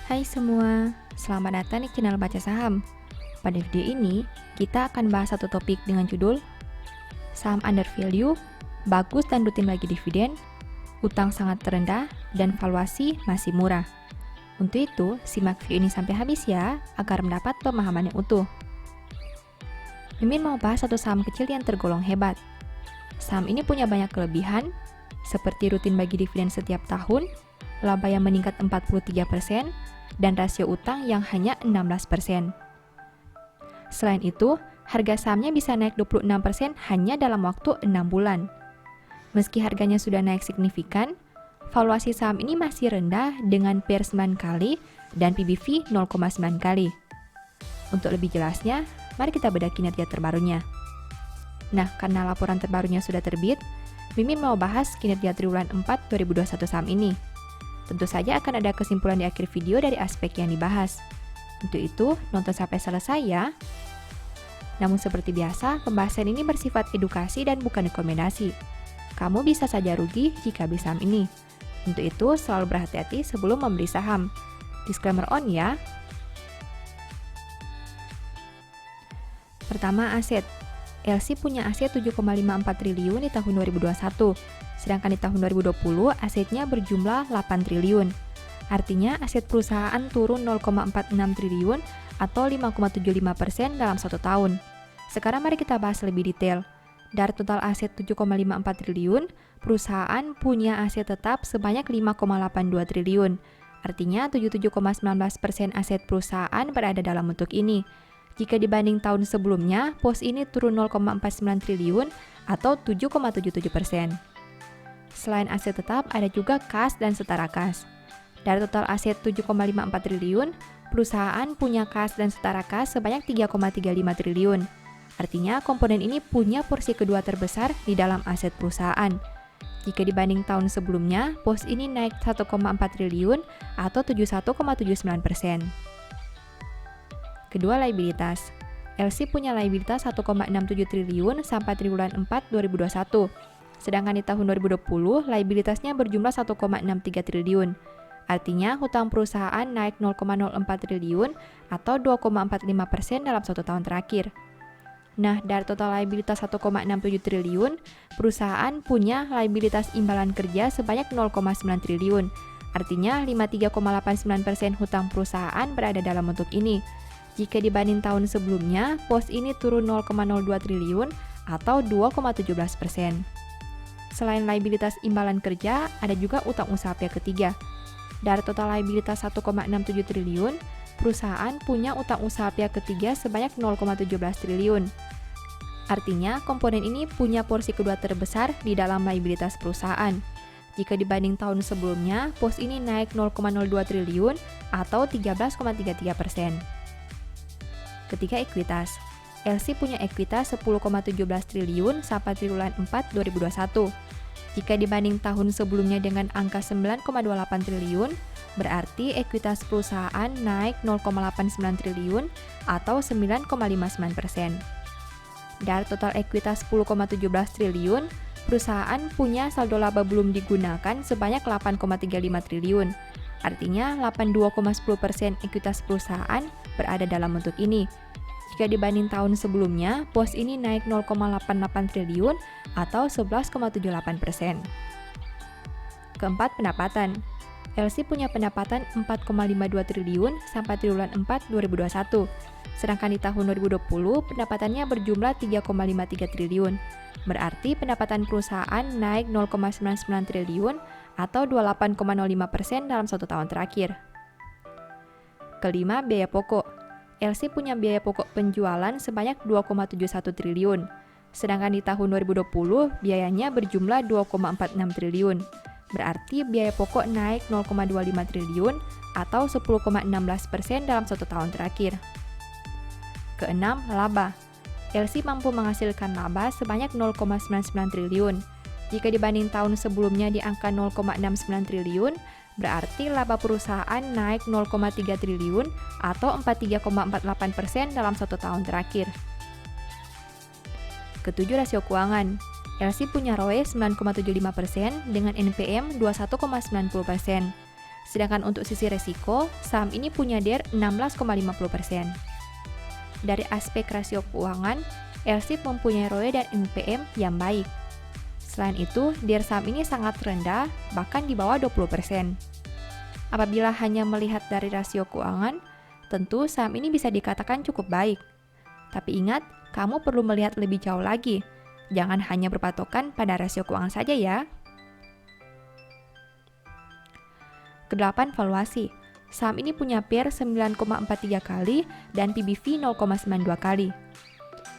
Hai semua, selamat datang di channel Baca Saham. Pada video ini, kita akan bahas satu topik dengan judul Saham under value, bagus dan rutin bagi dividen, utang sangat rendah, dan valuasi masih murah. Untuk itu, simak video ini sampai habis ya, agar mendapat pemahaman yang utuh. Mimin mau bahas satu saham kecil yang tergolong hebat. Saham ini punya banyak kelebihan, seperti rutin bagi dividen setiap tahun, laba yang meningkat 43%, dan rasio utang yang hanya 16%. Selain itu, harga sahamnya bisa naik 26% hanya dalam waktu 6 bulan. Meski harganya sudah naik signifikan, valuasi saham ini masih rendah dengan PER 9 kali dan PBV 0,9 kali. Untuk lebih jelasnya, mari kita bedah kinerja terbarunya. Nah, karena laporan terbarunya sudah terbit, Mimin mau bahas kinerja triwulan 4 2021 saham ini. Tentu saja akan ada kesimpulan di akhir video dari aspek yang dibahas. Untuk itu, nonton sampai selesai ya. Namun seperti biasa, pembahasan ini bersifat edukasi dan bukan rekomendasi. Kamu bisa saja rugi jika beli saham ini. Untuk itu, selalu berhati-hati sebelum membeli saham. Disclaimer on ya. Pertama, aset. LC punya aset 7,54 triliun di tahun 2021, sedangkan di tahun 2020 asetnya berjumlah 8 triliun. Artinya aset perusahaan turun 0,46 triliun atau 5,75% dalam satu tahun. Sekarang mari kita bahas lebih detail. Dari total aset 7,54 triliun, perusahaan punya aset tetap sebanyak 5,82 triliun. Artinya 77,19% aset perusahaan berada dalam bentuk ini. Jika dibanding tahun sebelumnya, pos ini turun 0,49 triliun atau 7,77%. Selain aset tetap, ada juga kas dan setara kas. Dari total aset 7,54 triliun, perusahaan punya kas dan setara kas sebanyak 3,35 triliun. Artinya, komponen ini punya porsi kedua terbesar di dalam aset perusahaan. Jika dibanding tahun sebelumnya, pos ini naik 1,4 triliun atau 71,79%. Kedua, liabilitas. LC punya liabilitas 1,67 triliun sampai triwulan 4 2021. Sedangkan di tahun 2020, liabilitasnya berjumlah 1,63 triliun. Artinya, hutang perusahaan naik 0,04 triliun atau 2,45% dalam satu tahun terakhir. Nah, dari total liabilitas 1,67 triliun, perusahaan punya liabilitas imbalan kerja sebanyak 0,9 triliun. Artinya, 53,89% hutang perusahaan berada dalam bentuk ini. Jika dibanding tahun sebelumnya, pos ini turun 0,02 triliun atau 2,17%. Selain liabilitas imbalan kerja, ada juga utang usaha pihak ketiga. Dari total liabilitas 1,67 triliun, perusahaan punya utang usaha pihak ketiga sebanyak 0,17 triliun. Artinya, komponen ini punya porsi kedua terbesar di dalam liabilitas perusahaan. Jika dibanding tahun sebelumnya, pos ini naik 0,02 triliun atau 13,33%. Ketiga, ekuitas. LC punya ekuitas 10,17 triliun sampai triwulan 4 2021. Jika dibanding tahun sebelumnya dengan angka 9,28 triliun, berarti ekuitas perusahaan naik 0,89 triliun atau 9,59%. Dari total ekuitas 10,17 triliun, perusahaan punya saldo laba belum digunakan sebanyak 8,35 triliun. Artinya 82,10% ekuitas perusahaan berada dalam bentuk ini. Jika dibanding tahun sebelumnya, pos ini naik 0,88 triliun atau 11,78%. Keempat, pendapatan. LC punya pendapatan 4,52 triliun sampai triwulan 4 2021. Sedangkan di tahun 2020, pendapatannya berjumlah 3,53 triliun. Berarti pendapatan perusahaan naik 0,99 triliun atau 28,05% dalam satu tahun terakhir. Kelima, biaya pokok. LC punya biaya pokok penjualan sebanyak 2,71 triliun. Sedangkan di tahun 2020, biayanya berjumlah 2,46 triliun. Berarti biaya pokok naik 0,25 triliun atau 10,16% dalam satu tahun terakhir. Keenam, laba. LC mampu menghasilkan laba sebanyak 0,99 triliun. Jika dibanding tahun sebelumnya di angka 0,69 triliun, berarti laba perusahaan naik 0,3 triliun atau 43,48% dalam satu tahun terakhir. Ketujuh, rasio keuangan. LC punya ROE 9,75% dengan NPM 21,90%. Sedangkan untuk sisi resiko, saham ini punya DER 16,50%. Dari aspek rasio keuangan, LSIP mempunyai ROE dan NPM yang baik. Selain itu, DER saham ini sangat rendah, bahkan di bawah 20%. Apabila hanya melihat dari rasio keuangan, tentu saham ini bisa dikatakan cukup baik. Tapi ingat, kamu perlu melihat lebih jauh lagi. Jangan hanya berpatokan pada rasio keuangan saja ya. Kedelapan, valuasi. Saham ini punya PER 9,43 kali dan PBV 0,92 kali.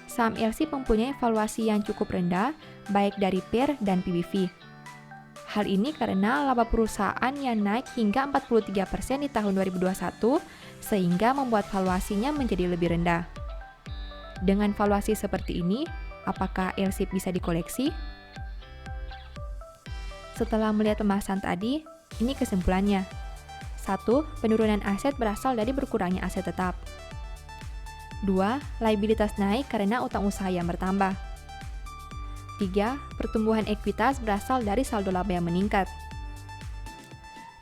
Saham LSIP mempunyai valuasi yang cukup rendah, baik dari PER dan PBV. Hal ini karena laba perusahaan yang naik hingga 43% di tahun 2021, sehingga membuat valuasinya menjadi lebih rendah. Dengan valuasi seperti ini, apakah LSIP bisa dikoleksi? Setelah melihat pembahasan tadi, ini kesimpulannya. 1. Penurunan aset berasal dari berkurangnya aset tetap. 2. Liabilitas naik karena utang usaha yang bertambah. 3. Pertumbuhan ekuitas berasal dari saldo laba yang meningkat.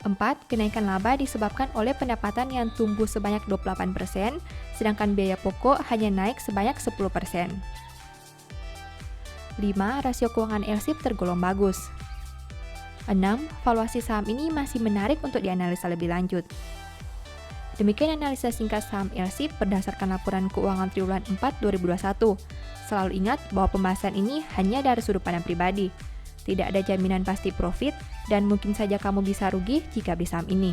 4. Kenaikan laba disebabkan oleh pendapatan yang tumbuh sebanyak 28%, sedangkan biaya pokok hanya naik sebanyak 10%. 5. Rasio keuangan LSIP tergolong bagus. 6. Valuasi saham ini masih menarik untuk dianalisa lebih lanjut. Demikian analisa singkat saham LSIP berdasarkan laporan keuangan triwulan 4 2021. Selalu ingat bahwa pembahasan ini hanya dari sudut pandang pribadi. Tidak ada jaminan pasti profit dan mungkin saja kamu bisa rugi jika beli saham ini.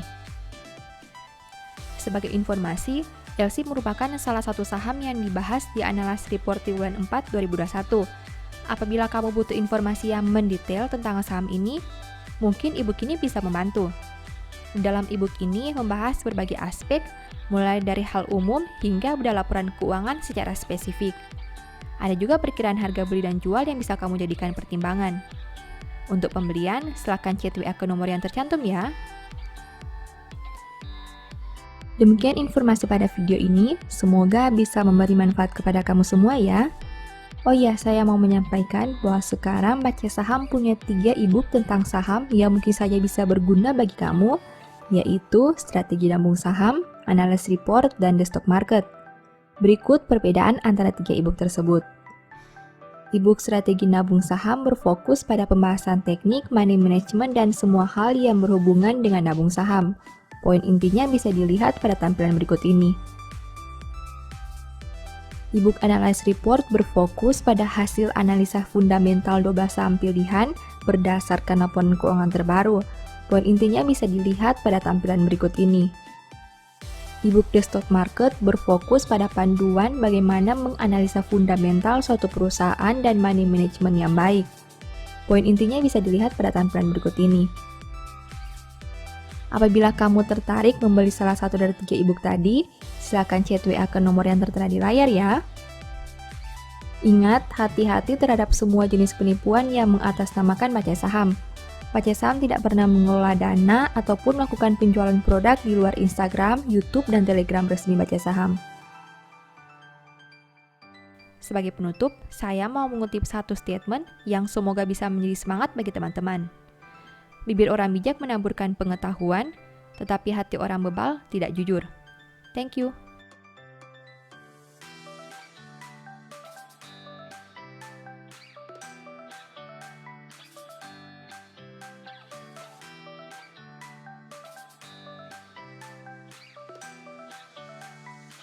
Sebagai informasi, LSIP merupakan salah satu saham yang dibahas di Analyst Report triwulan 4 2021. Apabila kamu butuh informasi yang mendetail tentang saham ini, mungkin e-book ini bisa membantu. Dalam e-book ini membahas berbagai aspek, mulai dari hal umum hingga pada laporan keuangan secara spesifik. Ada juga perkiraan harga beli dan jual yang bisa kamu jadikan pertimbangan. Untuk pembelian, silakan chat WA ke nomor yang tercantum ya. Demikian informasi pada video ini, semoga bisa memberi manfaat kepada kamu semua ya. Oh iya, saya mau menyampaikan bahwa sekarang Baca Saham punya 3 e-book tentang saham yang mungkin saja bisa berguna bagi kamu, yaitu Strategi Nabung Saham, Analyst Report, dan The Stock Market. Berikut perbedaan antara 3 e-book tersebut. E-book Strategi Nabung Saham berfokus pada pembahasan teknik, money management, dan semua hal yang berhubungan dengan nabung saham. Poin intinya bisa dilihat pada tampilan berikut ini. E-book Analyst Report berfokus pada hasil analisa fundamental 12 saham pilihan berdasarkan laporan keuangan terbaru. Poin intinya bisa dilihat pada tampilan berikut ini. E-book The Stock Market berfokus pada panduan bagaimana menganalisa fundamental suatu perusahaan dan money management yang baik. Poin intinya bisa dilihat pada tampilan berikut ini. Apabila kamu tertarik membeli salah satu dari 3 e-book tadi, silakan chat WA ke nomor yang tertera di layar ya. Ingat, hati-hati terhadap semua jenis penipuan yang mengatasnamakan baca saham. Baca Saham tidak pernah mengelola dana ataupun melakukan penjualan produk di luar Instagram, YouTube, dan Telegram resmi Baca Saham. Sebagai penutup, saya mau mengutip satu statement yang semoga bisa menjadi semangat bagi teman-teman. Bibir orang bijak menaburkan pengetahuan, tetapi hati orang bebal tidak jujur. Thank you.